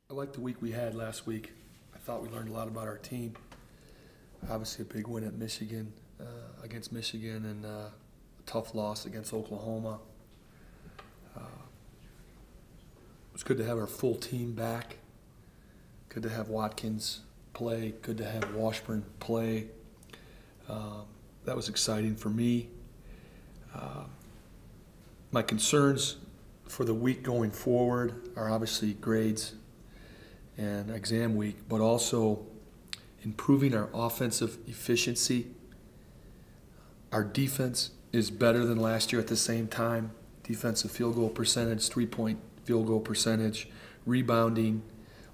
I liked the week we had last week. I thought we learned a lot about our team. Obviously a big win at Michigan, against Michigan, and a tough loss against Oklahoma. It was good to have our full team back. Good to have Watkins play. Good to have Washburn play. That was exciting for me. My concerns for the week going forward are obviously grades and exam week, but also improving our offensive efficiency. Our defense is better than last year at the same time. Defensive field goal percentage, three-point field goal percentage, rebounding,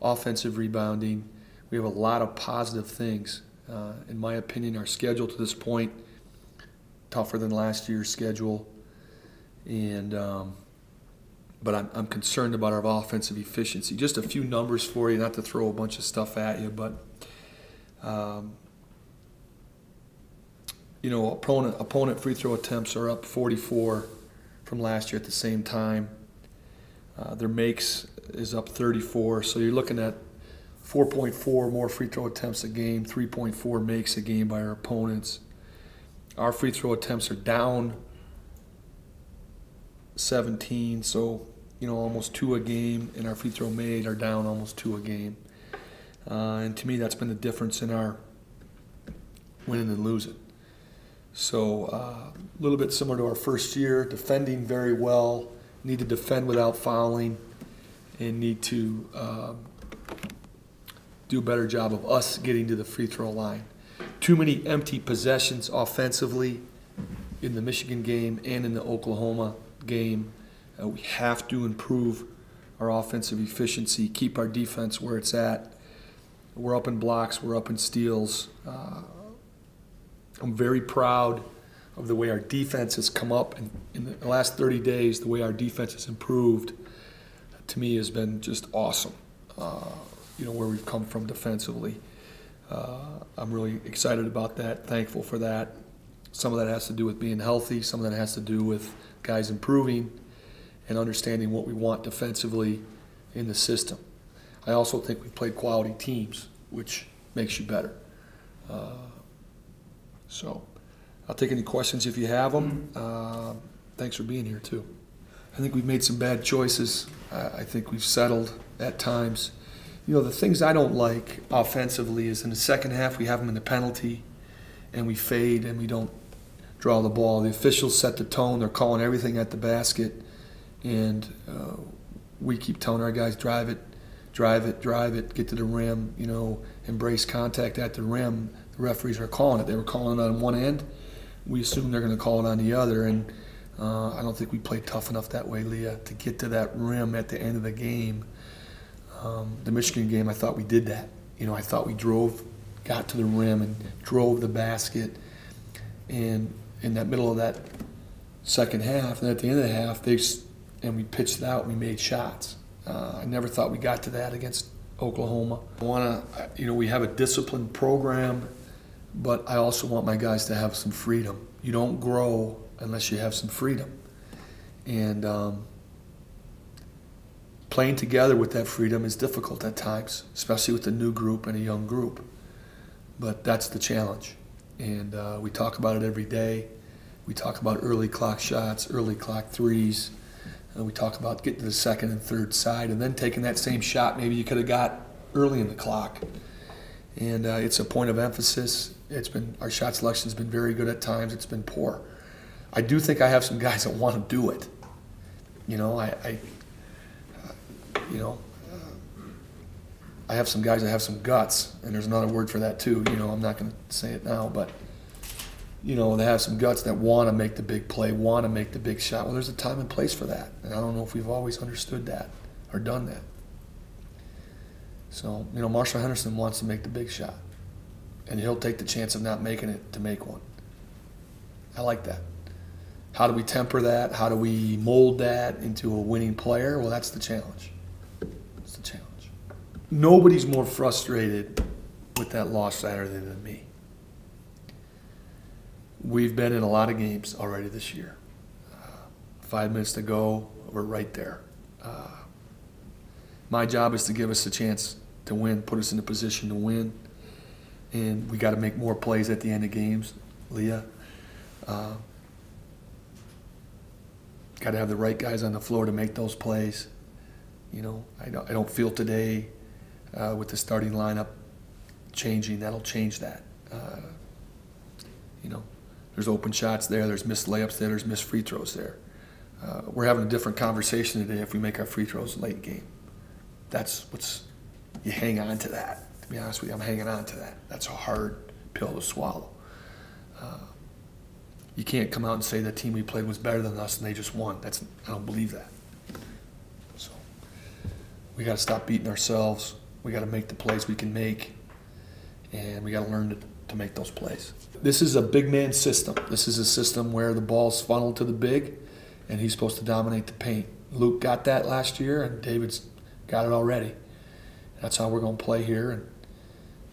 offensive rebounding. We have a lot of positive things. In my opinion, our schedule to this point, tougher than last year's schedule. But I'm concerned about our offensive efficiency. Just a few numbers for you, not to throw a bunch of stuff at you, but opponent free throw attempts are up 44 from last year at the same time. Their makes is up 34, so you're looking at 4.4 more free throw attempts a game, 3.4 makes a game by our opponents. Our free throw attempts are down 17, so almost 2 a game, and our free throw made are down almost 2 a game. And to me, that's been the difference in our winning and losing. So a little bit similar to our first year, defending very well, need to defend without fouling, and need to do a better job of us getting to the free throw line. Too many empty possessions offensively in the Michigan game and in the Oklahoma game. We have to improve our offensive efficiency, keep our defense where it's at. We're up in blocks, we're up in steals. I'm very proud of the way our defense has come up in the last 30 days. The way our defense has improved, to me, has been just awesome. Where we've come from defensively. I'm really excited about that, thankful for that. Some of that has to do with being healthy. Some of that has to do with guys improving and understanding what we want defensively in the system. I also think we've played quality teams, which makes you better. So I'll take any questions if you have them. Thanks for being here, too. I think we've made some bad choices. I think we've settled at times. The things I don't like offensively is in the second half we have them in the penalty and we fade and we don't draw the ball. The officials set the tone. They're calling everything at the basket. And we keep telling our guys, drive it, get to the rim, embrace contact at the rim. The referees are calling it. They were calling it on one end. We assume they're going to call it on the other. And I don't think we played tough enough that way, Leah, to get to that rim at the end of the game. The Michigan game, I thought we did that. I thought we got to the rim and drove the basket. And in that middle of that second half, and at the end of the half, we pitched it out and we made shots. I never thought we got to that against Oklahoma. We have a disciplined program, but I also want my guys to have some freedom. You don't grow unless you have some freedom. And playing together with that freedom is difficult at times, especially with a new group and a young group. But that's the challenge. And we talk about it every day. We talk about early clock shots, early clock threes. We talk about getting to the second and third side and then taking that same shot maybe you could have got early in the clock. And it's a point of emphasis. Our shot selection has been very good at times. It's been poor. I do think I have some guys that want to do it. I have some guys that have some guts, and there's another word for that too. I'm not going to say it now, but they have some guts that want to make the big play, want to make the big shot. Well, there's a time and place for that, and I don't know if we've always understood that or done that. So, Marshall Henderson wants to make the big shot, and he'll take the chance of not making it to make one. I like that. How do we temper that? How do we mold that into a winning player? Well, that's the challenge. That's the challenge. Nobody's more frustrated with that loss Saturday than me. We've been in a lot of games already this year. 5 minutes to go, we're right there. My job is to give us a chance to win, put us in a position to win, and we got to make more plays at the end of games, Leah. Got to have the right guys on the floor to make those plays. You know, I don't feel today with the starting lineup changing, that'll change that. You know, there's open shots there, there's missed layups there, there's missed free throws there. We're having a different conversation today if we make our free throws late game. That's what's, you hang on to that. To be honest with you, I'm hanging on to that. That's a hard pill to swallow. You can't come out and say the team we played was better than us and they just won. I don't believe that. So we got to stop beating ourselves. We got to make the plays we can make, and we got to learn to make those plays. This is a big man system. This is a system where the ball's funneled to the big, and he's supposed to dominate the paint. Luke got that last year, and David's got it already. That's how we're going to play here. And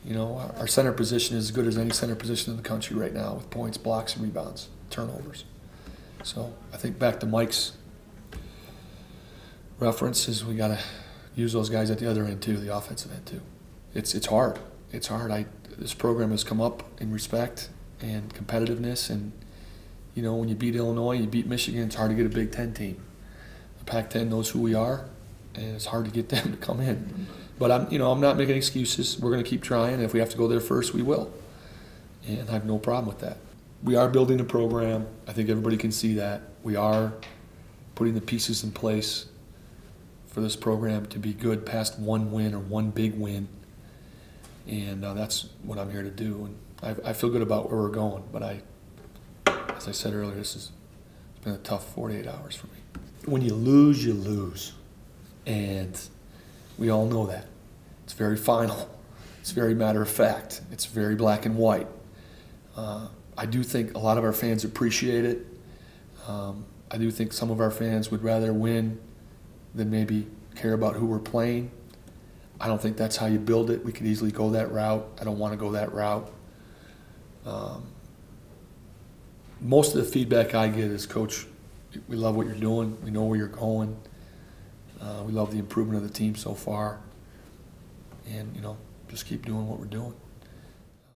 you know, our center position is as good as any center position in the country right now, with points, blocks, and rebounds, turnovers. So I think back to Mike's references, we got to use those guys at the other end too, the offensive end too. It's hard. It's hard. This program has come up in respect and competitiveness, and you know, when you beat Illinois, you beat Michigan, it's hard to get a Big Ten team. The Pac-10 knows who we are, and it's hard to get them to come in. But I'm not making excuses. We're going to keep trying, and if we have to go there first, we will. And I have no problem with that. We are building a program. I think everybody can see that. We are putting the pieces in place for this program to be good past one win or one big win. And that's what I'm here to do. And I feel good about where we're going. But as I said earlier, it's been a tough 48 hours for me. When you lose, you lose. And we all know that. It's very final. It's very matter of fact. It's very black and white. I do think a lot of our fans appreciate it. I do think some of our fans would rather win than maybe care about who we're playing. I don't think that's how you build it. We could easily go that route. I don't want to go that route. Most of the feedback I get is, Coach, we love what you're doing. We know where you're going. We love the improvement of the team so far. And, you know, just keep doing what we're doing.